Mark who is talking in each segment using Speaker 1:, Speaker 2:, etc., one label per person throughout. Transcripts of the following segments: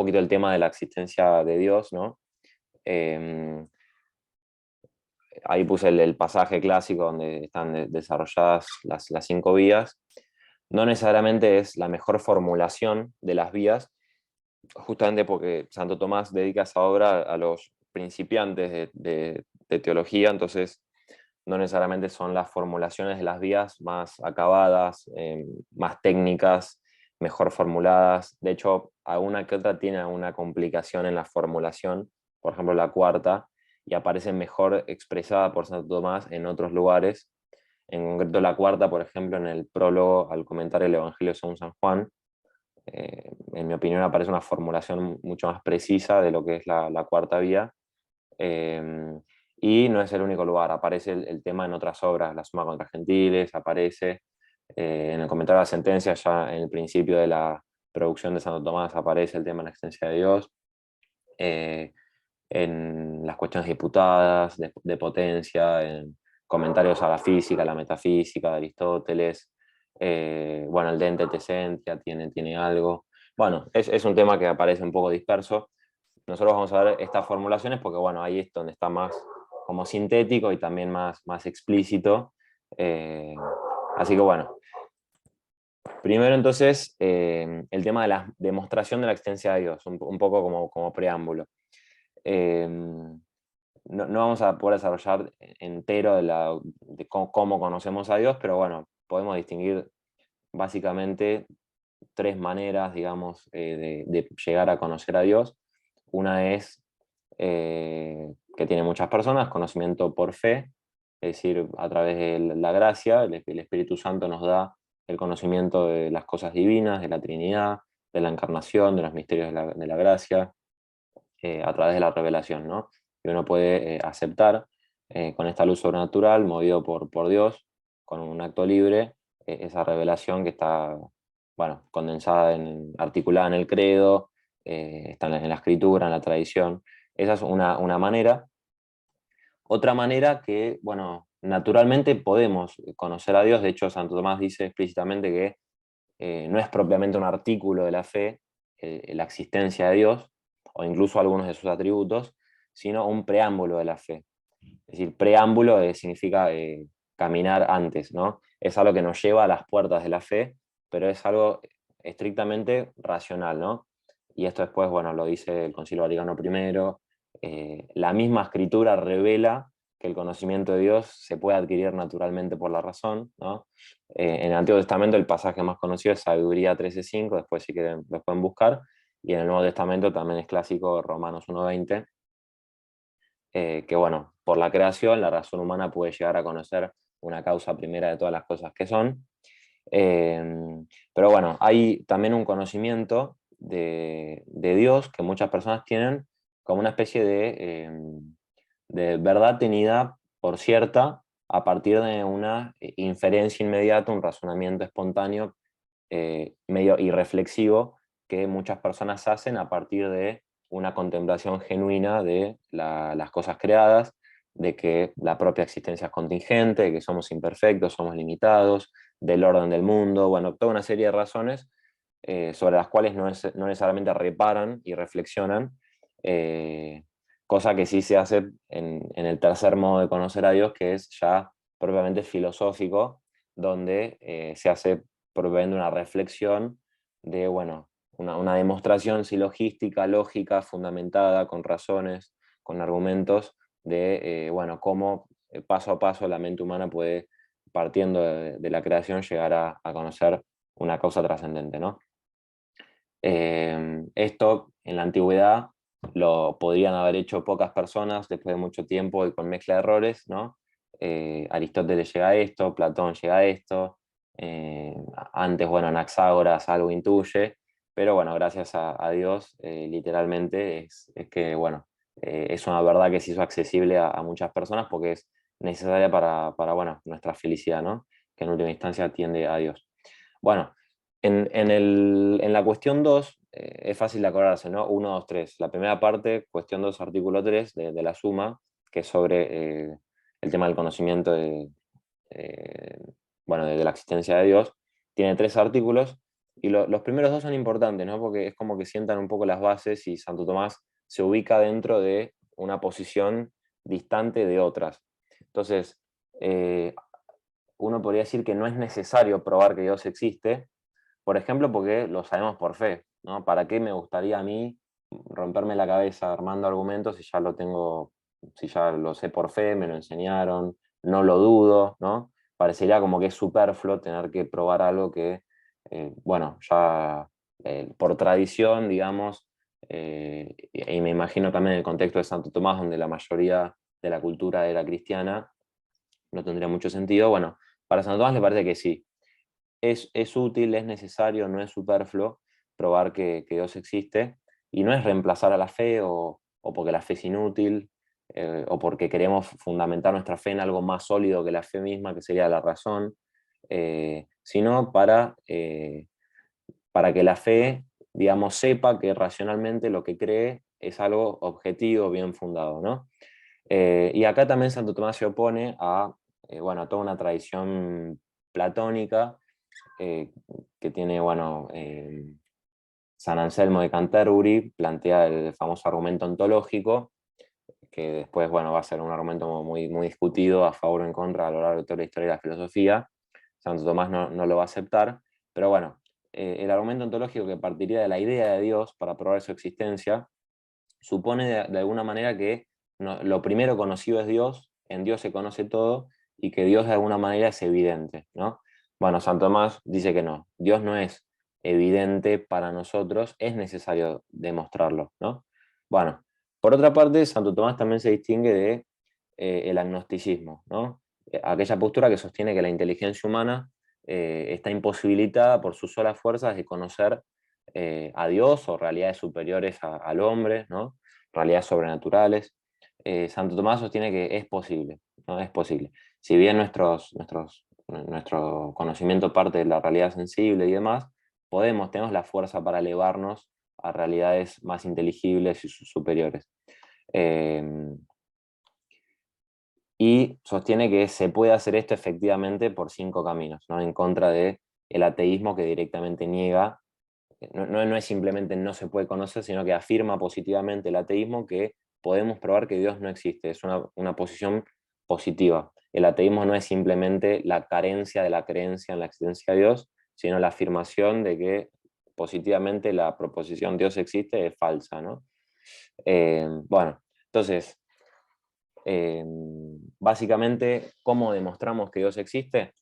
Speaker 1: poquito el tema de la existencia de Dios, ¿no? Eh, Ahí puse el pasaje clásico donde están desarrolladas las 5 vías. No necesariamente es la mejor formulación de las vías, justamente porque Santo Tomás dedica esa obra a los principiantes de teología, entonces no necesariamente son las formulaciones de las vías más acabadas, más técnicas, mejor formuladas. De hecho, alguna que otra tiene una complicación en la formulación, por ejemplo la cuarta, y aparece mejor expresada por Santo Tomás en otros lugares. En concreto la cuarta, por ejemplo, en el prólogo al comentario del Evangelio según San Juan, en mi opinión aparece una formulación mucho más precisa de lo que es la cuarta vía. Eh, y no es el único lugar, aparece el tema en otras obras, la Suma contra Gentiles, aparece en el comentario de la sentencia, ya en el principio de la producción de Santo Tomás aparece el tema de la existencia de Dios, eh, en las cuestiones diputadas, de potencia, en comentarios a la física, a la metafísica de Aristóteles, bueno, el de ente tesentia tiene algo. Bueno, es un tema que aparece un poco disperso. Nosotros vamos a ver estas formulaciones porque, bueno, ahí es donde está más como sintético y también más explícito. Eh, Así que, bueno, primero entonces el tema de la demostración de la existencia de Dios, un poco como preámbulo. No vamos a poder desarrollar entero de cómo conocemos a Dios, pero bueno, podemos distinguir básicamente 3 maneras, digamos, de llegar a conocer a Dios. Una es que tiene muchas personas, conocimiento por fe, es decir, a través de la gracia, el Espíritu Santo nos da el conocimiento de las cosas divinas, de la Trinidad, de la encarnación, de los misterios de la gracia, a través de la revelación, ¿no? Y uno puede aceptar con esta luz sobrenatural, movido por Dios, con un acto libre, esa revelación que está, bueno, condensada, articulada en el credo, está en la escritura, en la tradición. Esa es una manera. Otra manera que, bueno, naturalmente podemos conocer a Dios, de hecho Santo Tomás dice explícitamente que no es propiamente un artículo de la fe, la existencia de Dios, o incluso algunos de sus atributos, sino un preámbulo de la fe. Es decir, preámbulo significa caminar antes, ¿no? Es algo que nos lleva a las puertas de la fe, pero es algo estrictamente racional, ¿no? Y esto después, bueno, lo dice el Concilio Vaticano I. La misma escritura revela que el conocimiento de Dios se puede adquirir naturalmente por la razón, ¿no? En el Antiguo Testamento el pasaje más conocido es Sabiduría 13:5, después si quieren lo pueden buscar, y en el Nuevo Testamento también es clásico Romanos 1:20, que bueno, por la creación la razón humana puede llegar a conocer una causa primera de todas las cosas que son. Eh, pero bueno, hay también un conocimiento de Dios que muchas personas tienen como una especie de verdad tenida por cierta a partir de una inferencia inmediata, un razonamiento espontáneo, medio irreflexivo, que muchas personas hacen a partir de una contemplación genuina de las cosas creadas, de que la propia existencia es contingente, de que somos imperfectos, somos limitados, del orden del mundo, bueno, toda una serie de razones sobre las cuales no necesariamente reparan y reflexionan, cosa que sí se hace en el tercer modo de conocer a Dios, que es ya propiamente filosófico, donde se hace propiamente una reflexión de, bueno, una demostración silogística, lógica, fundamentada, con razones, con argumentos, de, bueno, cómo paso a paso la mente humana puede, partiendo de la creación, llegar a conocer una causa trascendente, ¿no? Esto en la antigüedad lo podrían haber hecho pocas personas después de mucho tiempo y con mezcla de errores, ¿no? Aristóteles llega a esto, Platón llega a esto, antes, bueno, Anaxágoras algo intuye, pero bueno, gracias a Dios, literalmente es que, bueno, es una verdad que se hizo accesible a muchas personas porque es necesaria para, bueno, nuestra felicidad, ¿no? Que en última instancia tiende a Dios. Bueno, en la cuestión 2 es fácil de acordarse, ¿no? 1, 2, 3. La primera parte, cuestión 2, artículo 3 de la suma, que es sobre el tema del conocimiento eh, bueno, de la existencia de Dios. Tiene 3 artículos. Y los primeros dos son importantes, ¿no? Porque es como que sientan un poco las bases y Santo Tomás se ubica dentro de una posición distante de otras. Entonces, uno podría decir que no es necesario probar que Dios existe, por ejemplo, porque lo sabemos por fe, ¿no? ¿Para qué me gustaría a mí romperme la cabeza armando argumentos si ya lo tengo, si ya lo sé por fe, me lo enseñaron, no lo dudo, ¿no? Parecería como que es superfluo tener que probar algo que, bueno, ya por tradición, digamos, y me imagino también en el contexto de Santo Tomás, donde la mayoría de la cultura era cristiana, no tendría mucho sentido. Bueno, para Santo Tomás le parece que sí. Es útil, es necesario, no es superfluo probar que Dios existe, y no es reemplazar a la fe o porque la fe es inútil, o porque queremos fundamentar nuestra fe en algo más sólido que la fe misma, que sería la razón, sino para que la fe, digamos, sepa que racionalmente lo que cree es algo objetivo, bien fundado, ¿no? Y acá también Santo Tomás se opone a, bueno, a toda una tradición platónica, eh, que tiene, bueno, San Anselmo de Canterbury, plantea el famoso argumento ontológico, que después, bueno, va a ser un argumento muy, muy discutido a favor o en contra a lo largo de toda la historia de la filosofía. Santo Tomás no lo va a aceptar, pero bueno, el argumento ontológico, que partiría de la idea de Dios para probar su existencia, supone de alguna manera que lo primero conocido es Dios, en Dios se conoce todo, y que Dios de alguna manera es evidente, ¿no? Bueno, Santo Tomás dice que no, Dios no es evidente para nosotros, es necesario demostrarlo, ¿no? Bueno, por otra parte, Santo Tomás también se distingue de el agnosticismo, ¿no? Aquella postura que sostiene que la inteligencia humana está imposibilitada por sus solas fuerzas de conocer a Dios o realidades superiores al hombre, ¿no? Realidades sobrenaturales. Santo Tomás sostiene que es posible, ¿no? Es posible. Si bien nuestro conocimiento parte de la realidad sensible y demás, tenemos la fuerza para elevarnos a realidades más inteligibles y superiores. Eh, y sostiene que se puede hacer esto efectivamente por 5 caminos, ¿no? En contra del ateísmo, que directamente niega. No es simplemente no se puede conocer, sino que afirma positivamente el ateísmo, que podemos probar que Dios no existe. Es una posición positiva. El ateísmo no es simplemente la carencia de la creencia en la existencia de Dios, sino la afirmación de que positivamente la proposición Dios existe es falsa, ¿no? Bueno, entonces, eh, básicamente, ¿cómo demostramos que Dios existe?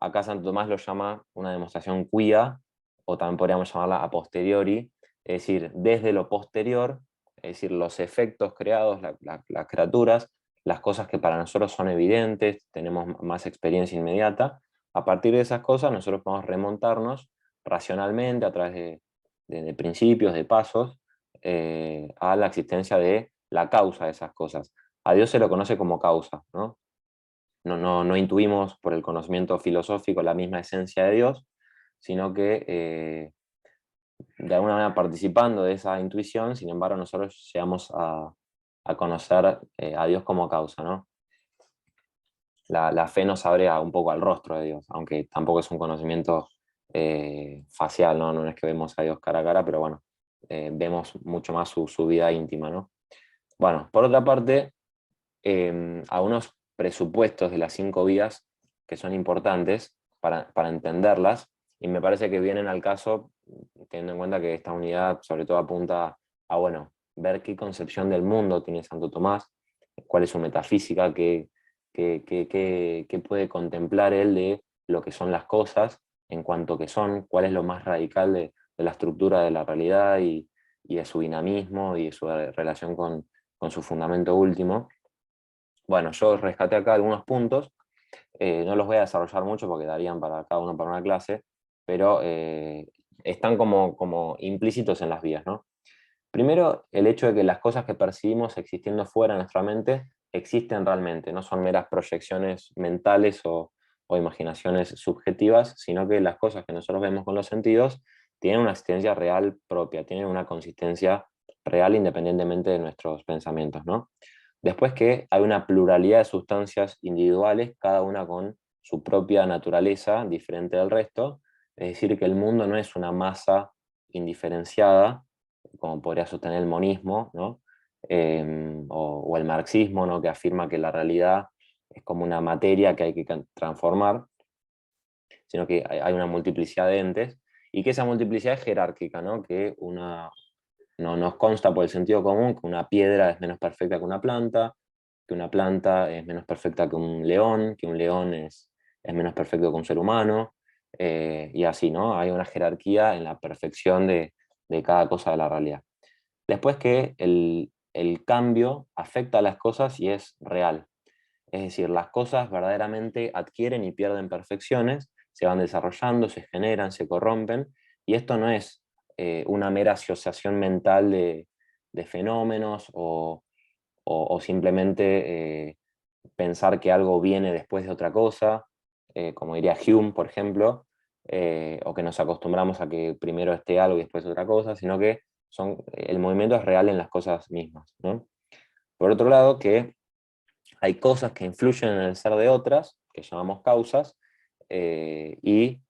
Speaker 1: Acá Santo Tomás lo llama una demostración quia, o también podríamos llamarla a posteriori, es decir, desde lo posterior, es decir, los efectos creados, las criaturas, las cosas que para nosotros son evidentes, tenemos más experiencia inmediata. A partir de esas cosas nosotros podemos remontarnos racionalmente a través de principios, de pasos, a la existencia de la causa de esas cosas. A Dios se lo conoce como causa, ¿no? No intuimos por el conocimiento filosófico la misma esencia de Dios, sino que de alguna manera, participando de esa intuición, sin embargo nosotros llegamos a conocer a Dios como causa, ¿no? La fe nos abre un poco al rostro de Dios, aunque tampoco es un conocimiento facial, ¿no? No es que vemos a Dios cara a cara, pero bueno, vemos mucho más su vida íntima, ¿no? Bueno, por otra parte, algunos presupuestos de las 5 vías que son importantes para entenderlas, y me parece que vienen al caso teniendo en cuenta que esta unidad sobre todo apunta a, bueno, ver qué concepción del mundo tiene Santo Tomás, cuál es su metafísica, qué puede contemplar él de lo que son las cosas en cuanto que son, cuál es lo más radical de la estructura de la realidad y de su dinamismo y de su relación con su fundamento último. Bueno, yo rescaté acá algunos puntos, no los voy a desarrollar mucho porque darían para cada uno para una clase, pero están como implícitos en las vías, ¿no? Primero, el hecho de que las cosas que percibimos existiendo fuera de nuestra mente existen realmente, no son meras proyecciones mentales o imaginaciones subjetivas, sino que las cosas que nosotros vemos con los sentidos tienen una existencia real propia, tienen una consistencia real independientemente de nuestros pensamientos, ¿no? Después, que hay una pluralidad de sustancias individuales, cada una con su propia naturaleza, diferente del resto, Es decir, que el mundo no es una masa indiferenciada, como podría sostener el monismo, ¿no? O el marxismo, ¿no? Que afirma que la realidad es como una materia que hay que transformar, sino que hay una multiplicidad de entes, y que esa multiplicidad es jerárquica, ¿no? Que no nos consta por el sentido común que una piedra es menos perfecta que una planta es menos perfecta que un león es menos perfecto que un ser humano, y así, ¿no? Hay una jerarquía en la perfección de cada cosa de la realidad. Después que el cambio afecta a las cosas y es real. Es decir, las cosas verdaderamente adquieren y pierden perfecciones, se van desarrollando, se generan, se corrompen, y esto no es una mera asociación mental de fenómenos o simplemente pensar que algo viene después de otra cosa, como diría Hume, por ejemplo, o que nos acostumbramos a que primero esté algo y después otra cosa, sino que el movimiento es real en las cosas mismas, ¿no? Por otro lado, que hay cosas que influyen en el ser de otras, que llamamos causas, y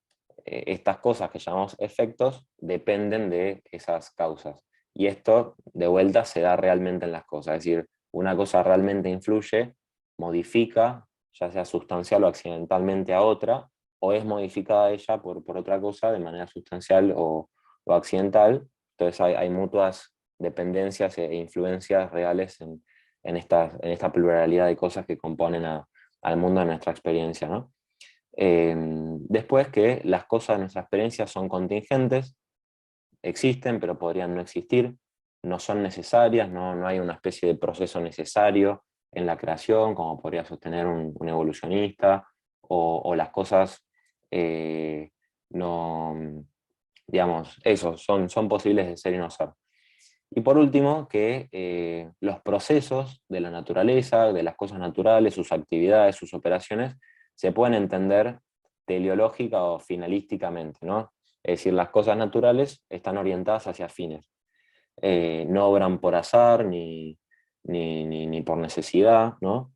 Speaker 1: estas cosas que llamamos efectos dependen de esas causas. Y esto, de vuelta, se da realmente en las cosas. Es decir, una cosa realmente influye, modifica, ya sea sustancial o accidentalmente a otra, o es modificada ella por otra cosa de manera sustancial o accidental. Entonces hay mutuas dependencias e influencias reales en esta pluralidad de cosas que componen al mundo de nuestra experiencia, ¿no? Después que las cosas de nuestra experiencia son contingentes, existen, pero podrían no existir, no son necesarias, no hay una especie de proceso necesario en la creación, como podría sostener un evolucionista, o las cosas no, digamos, eso, son posibles de ser y no ser. Y por último, que los procesos de la naturaleza, de las cosas naturales, sus actividades, sus operaciones, se pueden entender teleológica o finalísticamente, ¿no? Es decir, las cosas naturales están orientadas hacia fines. No obran por azar ni por necesidad, ¿no?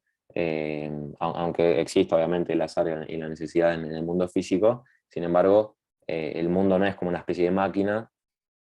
Speaker 1: Aunque existe obviamente el azar y la necesidad en el mundo físico, sin embargo, el mundo no es como una especie de máquina